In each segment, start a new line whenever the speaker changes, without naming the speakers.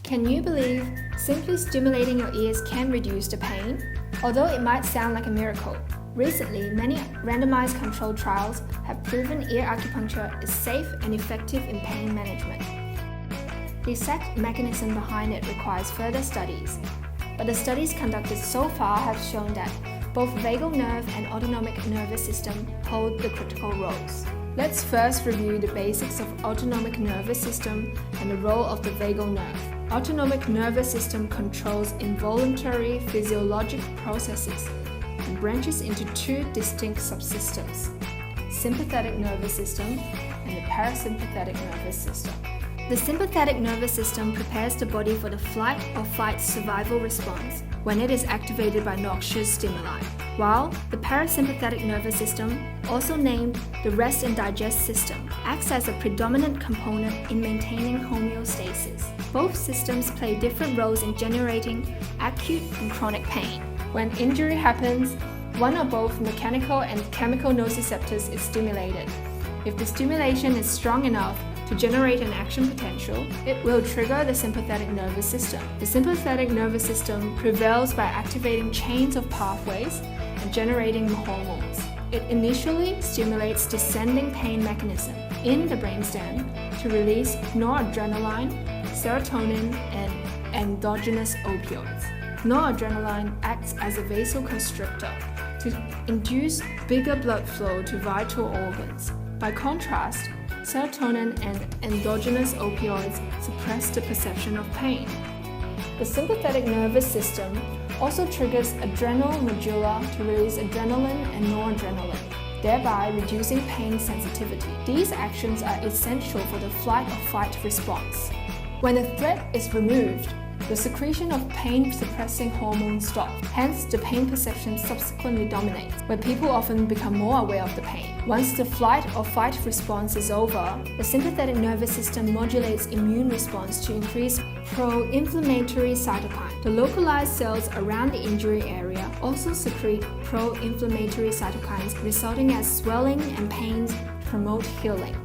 Can you believe simply stimulating your ears can reduce the pain? Although it might sound like a miracle, recently many randomized controlled trials have proven ear acupuncture is safe and effective in pain management. The exact mechanism behind it requires further studies, but the studies conducted so far have shown that both vagal nerve and autonomic nervous system hold the critical roles. Let's first review the basics of autonomic nervous system and the role of the vagal nerve. Autonomic nervous system controls involuntary physiologic processes and branches into two distinct subsystems, sympathetic nervous system and the parasympathetic nervous system. The sympathetic nervous system prepares the body for the flight or fight survival response when it is activated by noxious stimuli, while the parasympathetic nervous system, also named the rest and digest system, acts as a predominant component in maintaining homeostasis. Both systems play different roles in generating acute and chronic pain. When injury happens, one or both mechanical and chemical nociceptors is stimulated. If the stimulation is strong enough to generate an action potential, it will trigger the sympathetic nervous system. The sympathetic nervous system prevails by activating chains of pathways and generating hormones. It initially stimulates descending pain mechanism in the brainstem to release noradrenaline, serotonin, and endogenous opioids. Noradrenaline acts as a vasoconstrictor to induce bigger blood flow to vital organs. By contrast, serotonin and endogenous opioids suppress the perception of pain. The sympathetic nervous system also triggers adrenal medulla to release adrenaline and noradrenaline, thereby reducing pain sensitivity. These actions are essential for the flight or fight response. When a threat is removed, the secretion of pain-suppressing hormones stops. Hence, the pain perception subsequently dominates, where people often become more aware of the pain. Once the flight or fight response is over, the sympathetic nervous system modulates immune response to increase pro-inflammatory cytokines. The localized cells around the injury area also secrete pro-inflammatory cytokines, resulting as swelling and pains promote healing.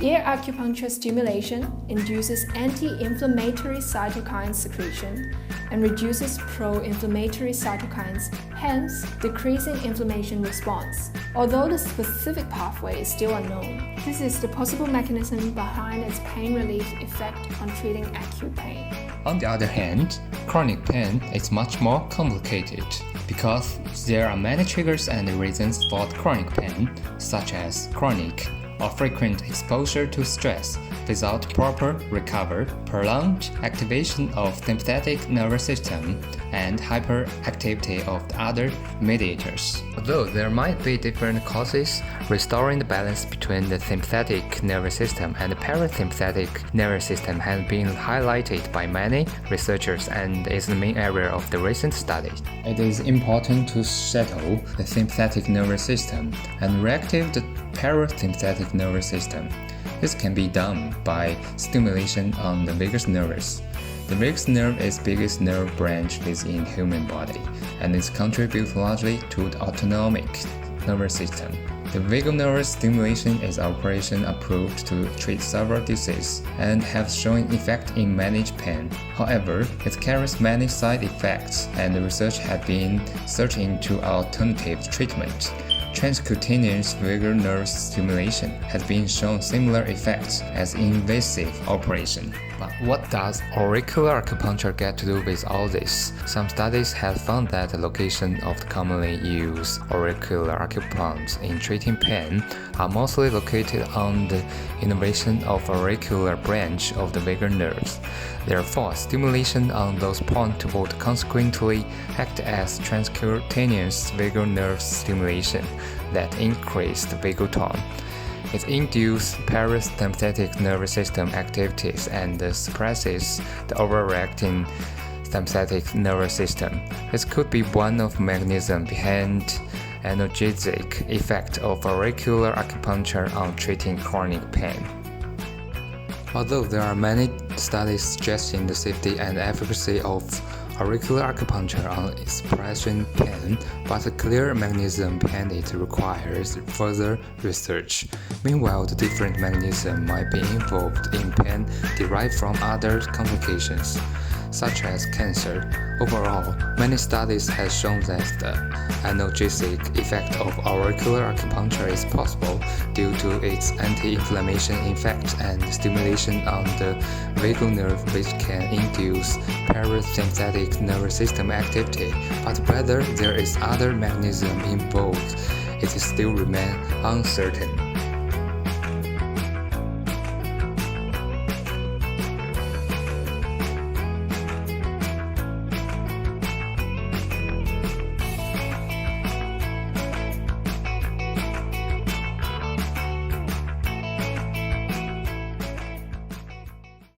Ear acupuncture stimulation induces anti-inflammatory cytokine secretion and reduces pro-inflammatory cytokines, hence decreasing inflammation response. Although the specific pathway is still unknown, this is the possible mechanism behind its pain relief effect on treating acute pain.
On the other hand, chronic pain is much more complicated because there are many triggers and reasons for chronic pain, such as chronic or frequent exposure to stress without proper recovery, prolonged activation of sympathetic nervous system, and hyperactivity of the other mediators. Although there might be different causes, restoring the balance between the sympathetic nervous system and the parasympathetic nervous system has been highlighted by many researchers and is the main area of the recent studies. It is important to settle the sympathetic nervous system and reactivate the parasympathetic nervous system. This can be done by stimulation on the vagus nerves. The vagus nerve is the biggest nerve branch within human body and is contributes largely to the autonomic nervous system. The vagal nerve stimulation is operation approved to treat several diseases and has shown effect in managed pain. However, it carries many side effects and the research has been searching into alternative treatment. Transcutaneous vagal nerve stimulation has been shown similar effects as invasive operation. But what does auricular acupuncture get to do with all this? Some studies have found that the location of the commonly used auricular acupuncture in treating pain are mostly located on the innervation of auricular branch of the vagal nerves. Therefore, stimulation on those points would consequently act as transcutaneous vagal nerve stimulation that increase the vagal tone. It induces parasympathetic nervous system activities and suppresses the overreacting sympathetic nervous system. This could be one of the mechanisms behind analgesic effect of auricular acupuncture on treating chronic pain. Although there are many studies suggesting the safety and efficacy of auricular acupuncture on suppression pain, but the clear mechanism behind it requires further research. Meanwhile, the different mechanisms might be involved in pain derived from other complications. such as cancer. Overall, many studies have shown that the analgesic effect of auricular acupuncture is possible due to its anti-inflammation effect and stimulation on the vagus nerve, which can induce parasympathetic nervous system activity. But whether there is other mechanism involved, it still remains uncertain.